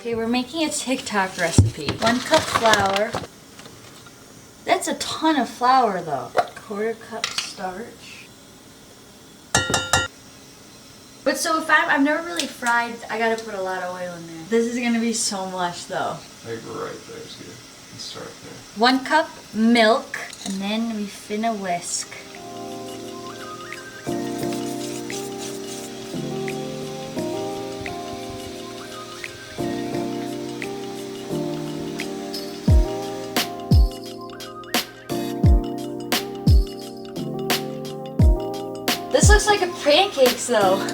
Okay, we're making a TikTok recipe. 1 cup flour. That's a ton of flour though. 1/4 cup starch. But so if I've never really fried, I gotta put a lot of oil in there. This is gonna be so much though. Like right there's good. Let's start there. 1 cup milk, and then we finna whisk. This looks like a pancakes though.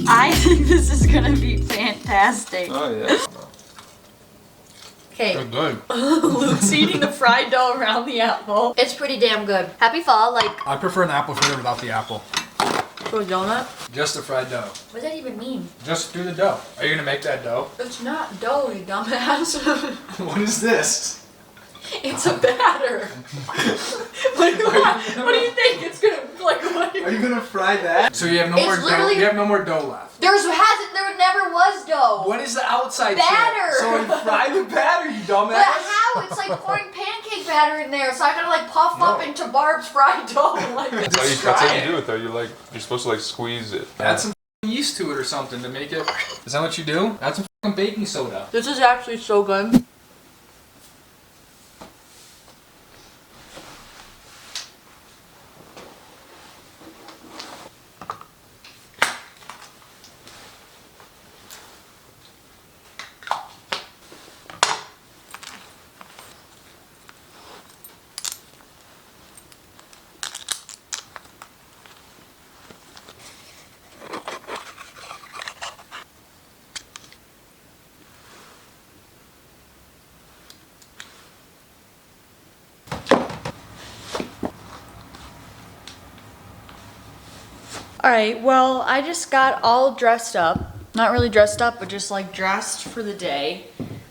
I think this is gonna be fantastic. Oh yeah. Okay. Good. Luke's eating the fried dough around the apple. It's pretty damn good. Happy fall, like. I prefer an apple fritter without the apple. For a donut? Just the fried dough. What does that even mean? Just do the dough. Are you gonna make that dough? It's not dough, you dumbass. What is this? It's a batter. What do you think? It's gonna like what? Are you gonna fry that? So you have no It's more dough. literally- You have no more dough left. There never was dough. What is the outside Batter. shit? So you fry the batter, you dumbass. But how? It's like pouring pancake batter in there, so I gotta like puff up into Barb's fried dough. Like. That's how you do it though. You're supposed to like squeeze it. Add some yeast to it or something to make it. Is that what you do? Add some baking soda. This is actually so good. Alright, well, I just got all dressed up. Not really dressed up, but just like dressed for the day.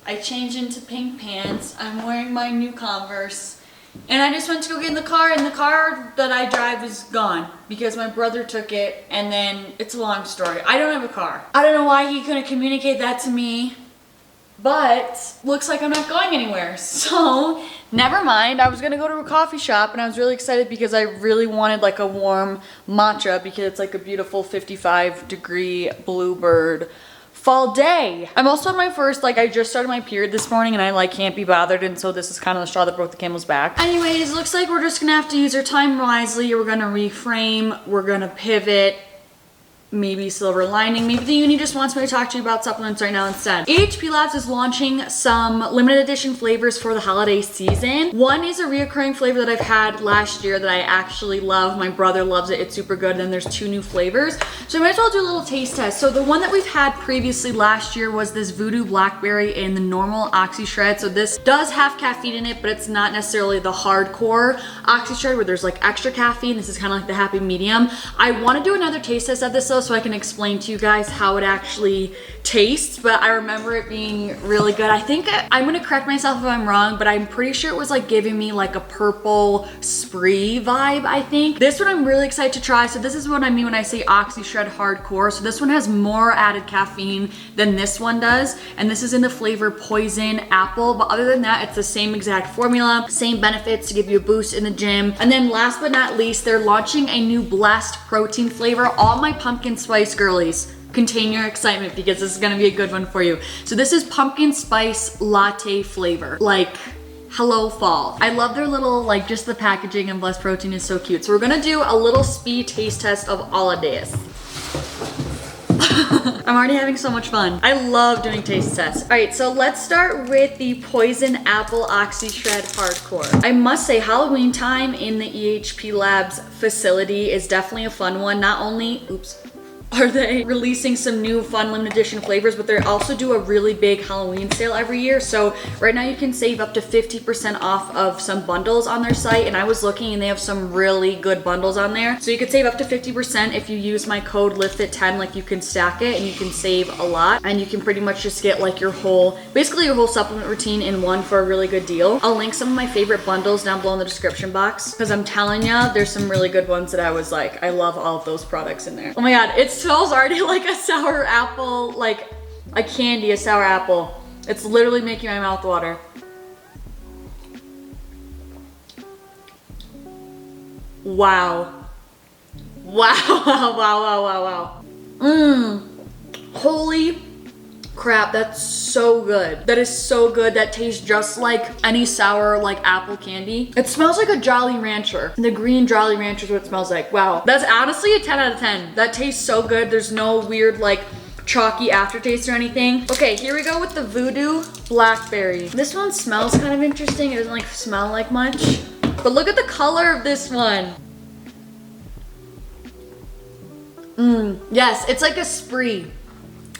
I changed into pink pants. I'm wearing my new Converse. And I just went to go get in the car, and the car that I drive is gone because my brother took it, and then it's a long story. I don't have a car. I don't know why he couldn't communicate that to me, but looks like I'm not going anywhere. So never mind. I was gonna go to a coffee shop, and I was really excited because I really wanted like a warm matcha because it's like a beautiful 55-degree bluebird fall day. I'm also on my first, like I just started my period this morning and I like can't be bothered, and so this is kind of the straw that broke the camel's back. Anyways, looks like we're just gonna have to use our time wisely. We're gonna reframe, we're gonna pivot, maybe silver lining, maybe the uni just wants me to talk to you about supplements right now instead. EHP Labs is launching some limited edition flavors for the holiday season. One is a reoccurring flavor that I've had last year that I actually love. My brother loves it, it's super good. And then there's 2 new flavors. So I might as well do a little taste test. So the one that we've had previously last year was this Voodoo Blackberry in the normal Oxy Shred. So this does have caffeine in it, but it's not necessarily the hardcore Oxy Shred where there's like extra caffeine. This is kind of like the happy medium. I want to do another taste test of this though, so I can explain to you guys how it actually tastes, but I remember it being really good. I think I'm gonna correct myself if I'm wrong, but I'm pretty sure it was like giving me like a purple spree vibe, I think. This one I'm really excited to try. So this is what I mean when I say Oxy Shred Hardcore. So this one has more added caffeine than this one does, and this is in the flavor Poison Apple, but other than that, it's the same exact formula, same benefits to give you a boost in the gym. And then last but not least, they're launching a new Blessed protein flavor. All my pumpkin spice girlies, contain your excitement because this is gonna be a good one for you. So this is pumpkin spice latte flavor. Like, hello fall. I love their little, like just the packaging, and Blessed protein is so cute. So we're gonna do a little speed taste test of all of this. I'm already having so much fun. I love doing taste tests. All right, so let's start with the Poison Apple Oxy Shred Hardcore. I must say Halloween time in the EHP Labs facility is definitely a fun one. Not only, oops. are they releasing some new fun limited edition flavors, but they also do a really big Halloween sale every year. So right now you can save up to 50% off of some bundles on their site, and I was looking and they have some really good bundles on there. So you could save up to 50% if you use my code LIFTIT10. Like, you can stack it and you can save a lot, and you can pretty much just get like your whole, basically your whole supplement routine in one for a really good deal. I'll link some of my favorite bundles down below in the description box, because I'm telling ya, there's some really good ones that I was like, I love all of those products in there. Oh my god, it smells already like a sour apple, like a candy, a sour apple. It's literally making my mouth water. Wow. Wow, wow, wow, wow, wow. Mmm. Holy crap, that's so good. That is so good. That tastes just like any sour like apple candy. It smells like a Jolly Rancher. The green Jolly Rancher is what it smells like. Wow. That's honestly a 10 out of 10. That tastes so good. There's no weird like chalky aftertaste or anything. Okay, here we go with the Voodoo Blackberry. This one smells kind of interesting. It doesn't like smell like much. But look at the color of this one. Yes, it's like a spree.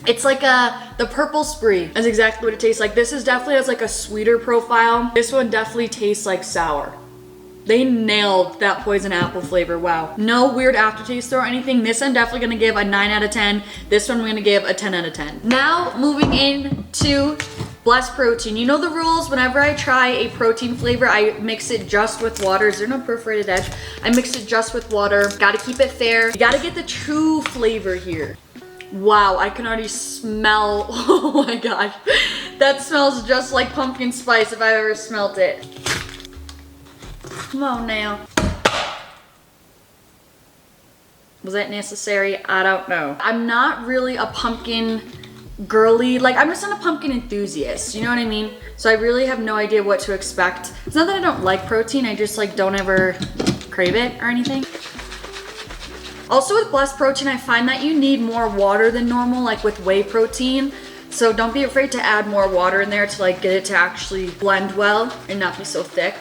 It's like the purple spree. That's exactly what it tastes like. This is definitely has like a sweeter profile. This one definitely tastes like sour. They nailed that poison apple flavor, wow. No weird aftertaste or anything. This I'm definitely gonna give a 9 out of 10. This one I'm gonna give a 10 out of 10. Now, moving into Blessed Protein. You know the rules. Whenever I try a protein flavor, I mix it just with water. Is there no perforated edge? I mix it just with water. Gotta keep it fair. You gotta get the true flavor here. Wow, I can already smell, oh my gosh. That smells just like pumpkin spice if I ever smelt it. Come on now. Was that necessary? I don't know. I'm not really a pumpkin girly, like I'm just not a pumpkin enthusiast, you know what I mean? So I really have no idea what to expect. It's not that I don't like protein, I just like don't ever crave it or anything. Also with Blessed Protein, I find that you need more water than normal, like with whey protein. So don't be afraid to add more water in there to like get it to actually blend well and not be so thick.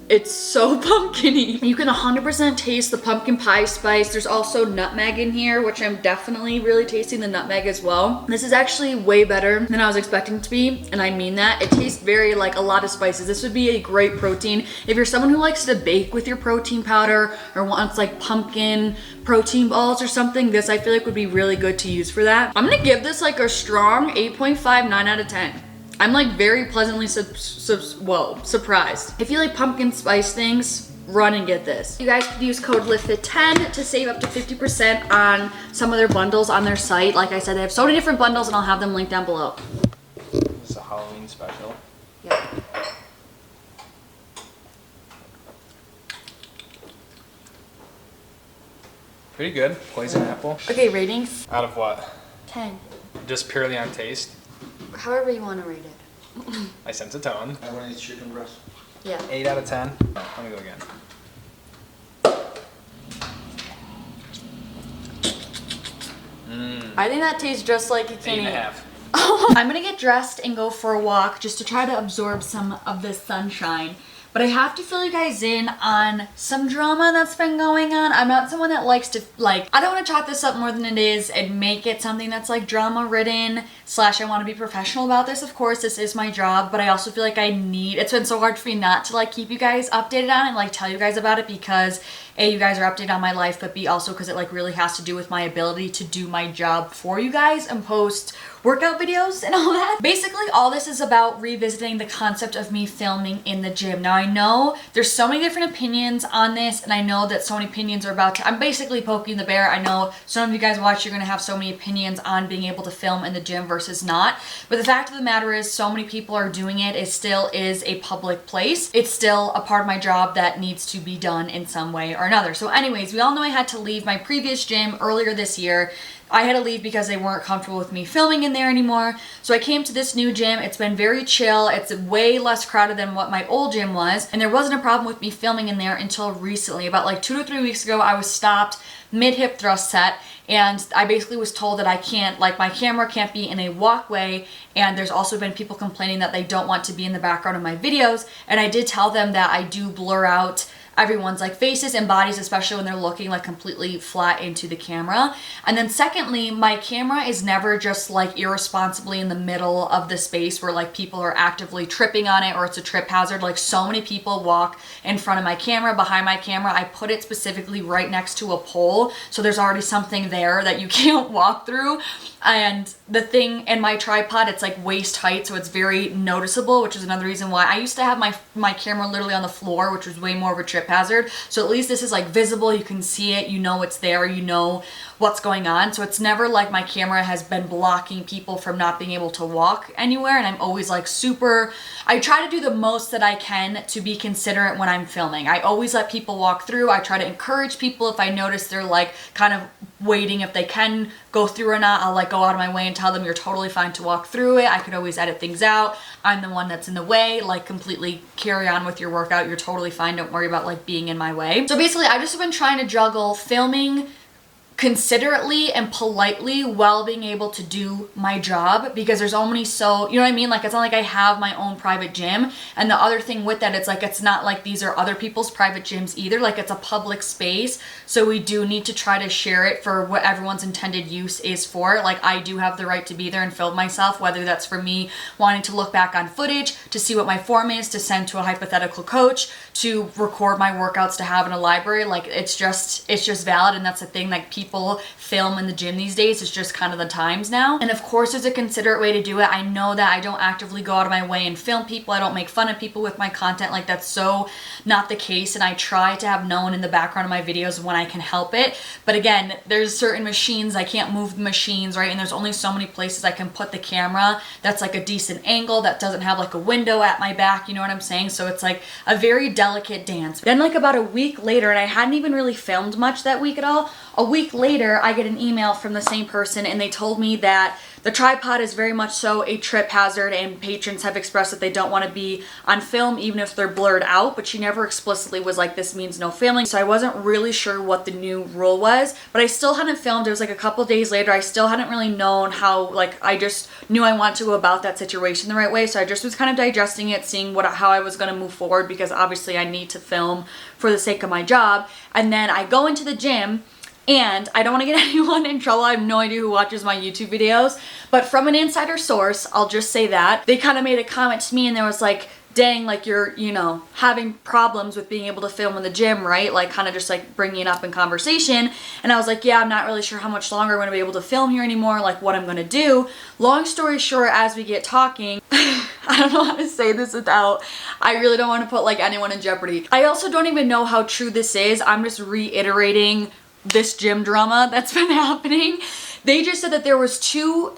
It's so pumpkin-y. You can 100% taste the pumpkin pie spice. There's also nutmeg in here, which I'm definitely really tasting the nutmeg as well. This is actually way better than I was expecting it to be, and I mean that. It tastes very like a lot of spices. This would be a great protein. If you're someone who likes to bake with your protein powder or wants like pumpkin protein balls or something, this I feel like would be really good to use for that. I'm gonna give this like a strong 8.5, 9 out of 10. I'm like very pleasantly surprised. If you like pumpkin spice things, run and get this. You guys could use code LIFTIT10 to save up to 50% on some of their bundles on their site. Like I said, they have so many different bundles and I'll have them linked down below. It's a Halloween special. Yeah. Pretty good. Poison apple. Okay, ratings? Out of what? 10. Just purely on taste. However you want to rate it. I sense a tone. I want to eat chicken breast. Yeah. 8 out of 10. Oh, let me go again. I think that tastes just like you can eat. 8.5. I'm gonna get dressed and go for a walk just to try to absorb some of the sunshine. But I have to fill you guys in on some drama that's been going on. I'm not someone that likes to, like, I don't want to chalk this up more than it is and make it something that's like drama ridden / I want to be professional about this. Of course, this is my job, but I also feel like it's been so hard for me not to like keep you guys updated on it and like tell you guys about it, because A, you guys are updated on my life, but B, also because it like really has to do with my ability to do my job for you guys and post workout videos and all that. Basically, all this is about revisiting the concept of me filming in the gym. Now, I know there's so many different opinions on this, and I know that so many opinions are about to, I'm basically poking the bear. I know some of you guys watch, you're gonna have so many opinions on being able to film in the gym versus not. But the fact of the matter is, so many people are doing it. It still is a public place. It's still a part of my job that needs to be done in some way or another. So anyways, we all know I had to leave my previous gym earlier this year. I had to leave because they weren't comfortable with me filming in there anymore. So I came to this new gym. It's been very chill. It's way less crowded than what my old gym was. And there wasn't a problem with me filming in there until recently. About like 2 to 3 weeks ago, I was stopped mid-hip thrust set. And I basically was told that I can't, like my camera can't be in a walkway. And there's also been people complaining that they don't want to be in the background of my videos. And I did tell them that I do blur out everyone's like faces and bodies, especially when they're looking like completely flat into the camera. And then secondly, my camera is never just like irresponsibly in the middle of the space where like people are actively tripping on it or it's a trip hazard. Like so many people walk in front of my camera, behind my camera. I put it specifically right next to a pole, so there's already something there that you can't walk through. And the thing in my tripod, it's like waist height, so it's very noticeable, which is another reason why I used to have my camera literally on the floor, which was way more of a trip hazard. So at least this is like visible, you can see it, you know it's there, you know what's going on. So it's never like my camera has been blocking people from not being able to walk anywhere. And I'm always like I try to do the most that I can to be considerate when I'm filming. I always let people walk through. I try to encourage people if I notice they're like kind of waiting if they can go through or not. I'll like go out of my way and tell them you're totally fine to walk through it. I could always edit things out. I'm the one that's in the way, like completely carry on with your workout. You're totally fine. Don't worry about like being in my way. So basically I just have been trying to juggle filming considerately and politely while being able to do my job, because there's only you know what I mean? Like it's not like I have my own private gym. And the other thing with that, it's like it's not like these are other people's private gyms either. Like it's a public space, so we do need to try to share it for what everyone's intended use is for. Like I do have the right to be there and film myself, whether that's for me wanting to look back on footage, to see what my form is, to send to a hypothetical coach, to record my workouts to have in a library. Like it's just valid. And that's the thing, like people film in the gym these days. It's just kind of the times now. And of course there's a considerate way to do it. I know that I don't actively go out of my way and film people. I don't make fun of people with my content. Like that's so not the case. And I try to have no one in the background of my videos when I can help it. But again, there's certain machines, I can't move the machines, right? And there's only so many places I can put the camera that's like a decent angle, that doesn't have like a window at my back, you know what I'm saying? So it's like a very delicate dance. Then like about a week later, and I hadn't even really filmed much that week at all, a week later, I get an email from the same person and they told me that the tripod is very much so a trip hazard and patrons have expressed that they don't want to be on film even if they're blurred out, but she never explicitly was like, this means no filming. So I wasn't really sure what the new rule was, but I still hadn't filmed. It was like a couple days later. I still hadn't really known how, like I just knew I wanted to go about that situation the right way. So I just was kind of digesting it, seeing how I was going to move forward, because obviously I need to film for the sake of my job. And then I go into the gym. And I don't want to get anyone in trouble. I have no idea who watches my YouTube videos, but from an insider source, I'll just say that they kind of made a comment to me and there was like, dang, like you're, you know, having problems with being able to film in the gym, right? Like kind of just like bringing it up in conversation. And I was like, yeah, I'm not really sure how much longer I'm going to be able to film here anymore, like what I'm going to do. Long story short, as we get talking, I don't know how to say this without, I really don't want to put like anyone in jeopardy. I also don't even know how true this is. I'm just reiterating this gym drama that's been happening. They just said that there was 2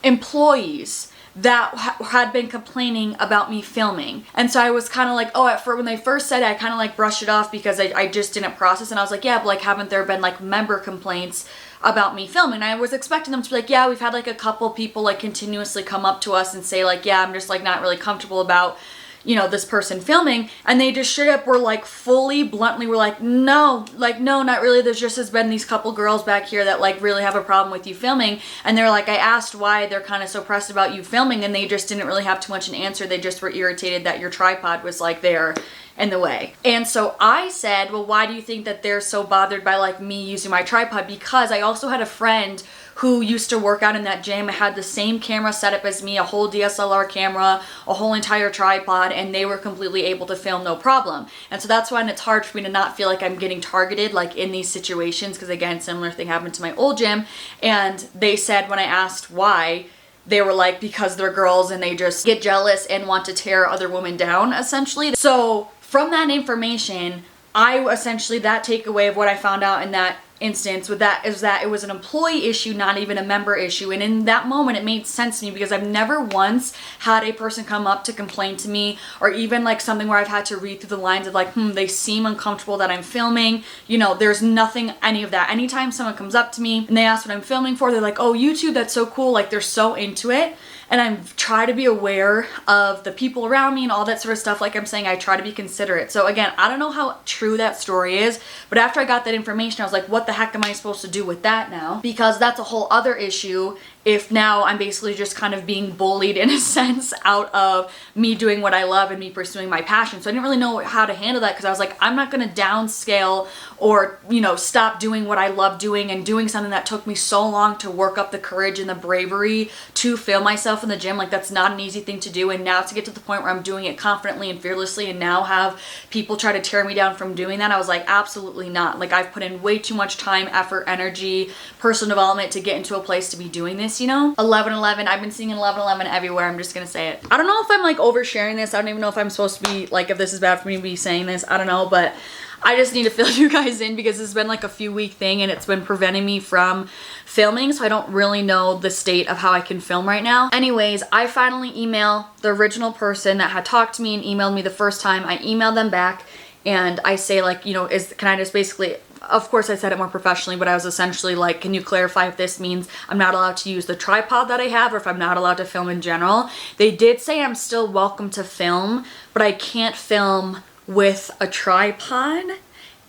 employees that had been complaining about me filming. And so I was kind of like, oh, at first when they first said it, I kind of like brushed it off because I just didn't process. And I was like, yeah, but like haven't there been like member complaints about me filming? And I was expecting them to be like, yeah, we've had like a couple people like continuously come up to us and say like, yeah, I'm just like not really comfortable about, you know, this person filming. And they just straight up were like fully bluntly were like, no, not really. There's just has been these couple girls back here that like really have a problem with you filming. And they're like, I asked why they're kind of so pressed about you filming, and they just didn't really have too much an answer. They just were irritated that your tripod was like there in the way. And so I said, well, why do you think that they're so bothered by like me using my tripod? Because I also had a friend who used to work out in that gym, had the same camera setup as me, a whole DSLR camera, a whole entire tripod, and they were completely able to film no problem. And so that's why it's hard for me to not feel like I'm getting targeted like in these situations, because again, similar thing happened to my old gym. And they said when I asked why, they were like, because they're girls and they just get jealous and want to tear other women down, essentially. So from that information, that takeaway of what I found out in that instance with that is that it was an employee issue, not even a member issue. And in that moment it made sense to me, because I've never once had a person come up to complain to me, or even like something where I've had to read through the lines of like, they seem uncomfortable that I'm filming. You know, there's nothing, any of that. Anytime someone comes up to me and they ask what I'm filming for, they're like, oh, YouTube, that's so cool. Like they're so into it. And I try to be aware of the people around me and all that sort of stuff. Like I'm saying, I try to be considerate. So again, I don't know how true that story is, but after I got that information, I was like, what the the heck am I supposed to do with that now? Because that's a whole other issue if now I'm basically just kind of being bullied in a sense out of me doing what I love and me pursuing my passion. So I didn't really know how to handle that because I was like, I'm not gonna downscale or, you know, stop doing what I love doing and doing something that took me so long to work up the courage and the bravery to film myself in the gym. Like, that's not an easy thing to do. And now to get to the point where I'm doing it confidently and fearlessly and now have people try to tear me down from doing that, I was like, absolutely not. Like, I've put in way too much time, effort, energy, personal development to get into a place to be doing this, you know? 11/11, I've been seeing 11/11 everywhere. I'm just gonna say it. I don't know if I'm like oversharing this. I don't even know if I'm supposed to be like, if this is bad for me to be saying this. I don't know, but I just need to fill you guys in because this has been like a few week thing and it's been preventing me from filming, so I don't really know the state of how I can film right now. Anyways, I finally email the original person that had talked to me and emailed me the first time. I emailed them back and I say like, you know, can I just basically, of course I said it more professionally, but I was essentially like, can you clarify if this means I'm not allowed to use the tripod that I have or if I'm not allowed to film in general? They did say I'm still welcome to film, but I can't film with a tripod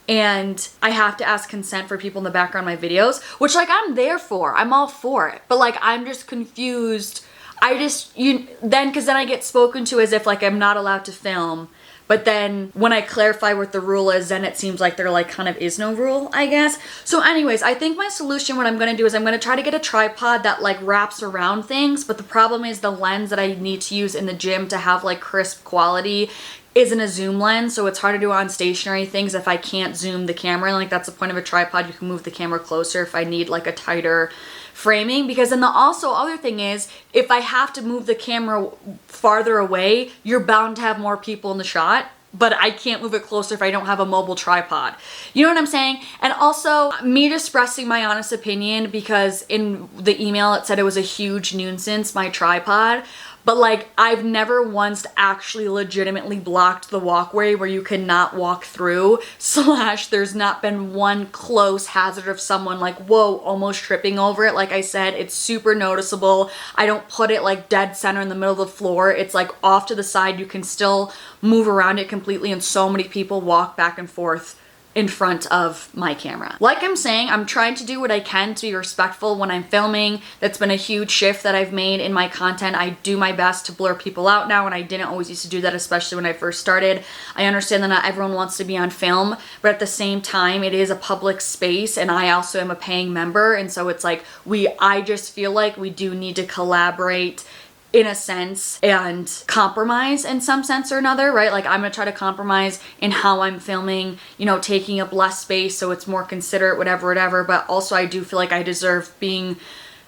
and I have to ask consent for people in the background of my videos, which like I'm there for. I'm all for it. But like I'm just confused. Because then I get spoken to as if like I'm not allowed to film. But then when I clarify what the rule is, then it seems like there like kind of is no rule, I guess. So anyways, I think my solution, what I'm gonna do is I'm gonna try to get a tripod that like wraps around things. But the problem is the lens that I need to use in the gym to have like crisp quality isn't a zoom lens, so it's hard to do on stationary things if I can't zoom the camera. And like that's the point of a tripod. You can move the camera closer if I need like a tighter framing. Because then the also other thing is, if I have to move the camera farther away, you're bound to have more people in the shot. But I can't move it closer if I don't have a mobile tripod. You know what I'm saying? And also, me just expressing my honest opinion, because in the email it said it was a huge nuisance, my tripod. But like, I've never once actually legitimately blocked the walkway where you cannot walk through, / there's not been one close hazard of someone like, whoa, almost tripping over it. Like I said, it's super noticeable. I don't put it like dead center in the middle of the floor. It's like off to the side. You can still move around it completely, and so many people walk back and forth in front of my camera. Like I'm saying, I'm trying to do what I can to be respectful when I'm filming. That's been a huge shift that I've made in my content. I do my best to blur people out now, and I didn't always used to do that, especially when I first started. I understand that not everyone wants to be on film, but at the same time, it is a public space, and I also am a paying member, and so it's like I just feel like we do need to collaborate in a sense and compromise in some sense or another, right? Like I'm gonna try to compromise in how I'm filming, you know, taking up less space so it's more considerate, whatever, but also I do feel like I deserve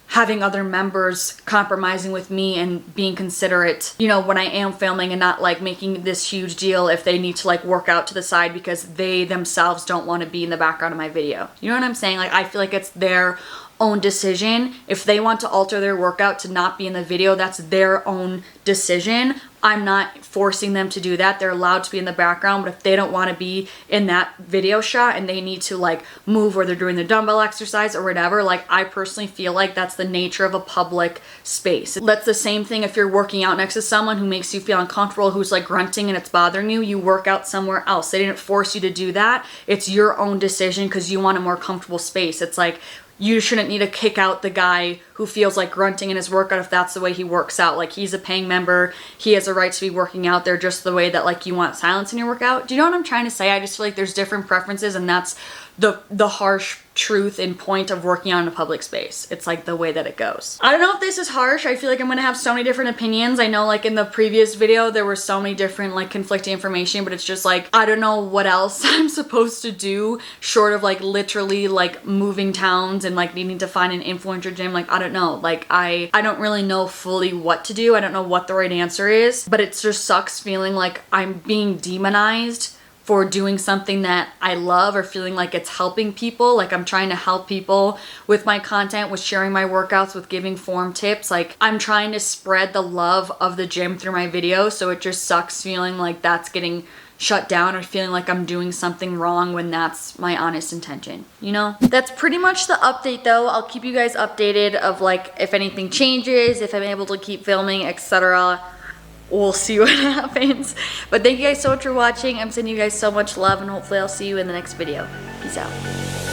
having other members compromising with me and being considerate, you know, when I am filming, and not like making this huge deal if they need to like work out to the side because they themselves don't want to be in the background of my video. You know what I'm saying? Like I feel like it's their own decision. If they want to alter their workout to not be in the video, that's their own decision. I'm not forcing them to do that. They're allowed to be in the background, but if they don't want to be in that video shot and they need to like move where they're doing the dumbbell exercise or whatever, like I personally feel like that's the nature of a public space. That's the same thing if you're working out next to someone who makes you feel uncomfortable, who's like grunting and it's bothering you, you work out somewhere else. They didn't force you to do that. It's your own decision because you want a more comfortable space. It's like, you shouldn't need to kick out the guy who feels like grunting in his workout if that's the way he works out. Like he's a paying member. He has a right to be working out there just the way that like you want silence in your workout. Do you know what I'm trying to say? I just feel like there's different preferences, and that's the harsh truth and point of working out in a public space. It's like the way that it goes. I don't know if this is harsh. I feel like I'm gonna have so many different opinions. I know like in the previous video there were so many different like conflicting information, but it's just like I don't know what else I'm supposed to do short of like literally like moving towns and like needing to find an influencer gym. Like I don't know, like I don't really know fully what to do. I don't know what the right answer is, but it just sucks feeling like I'm being demonized for doing something that I love or feeling like it's helping people. Like I'm trying to help people with my content, with sharing my workouts, with giving form tips. Like I'm trying to spread the love of the gym through my videos. So it just sucks feeling like that's getting shut down or feeling like I'm doing something wrong when that's my honest intention, you know? That's pretty much the update though. I'll keep you guys updated of like if anything changes, if I'm able to keep filming, etc. We'll see what happens. But thank you guys so much for watching. I'm sending you guys so much love, and hopefully I'll see you in the next video. Peace out.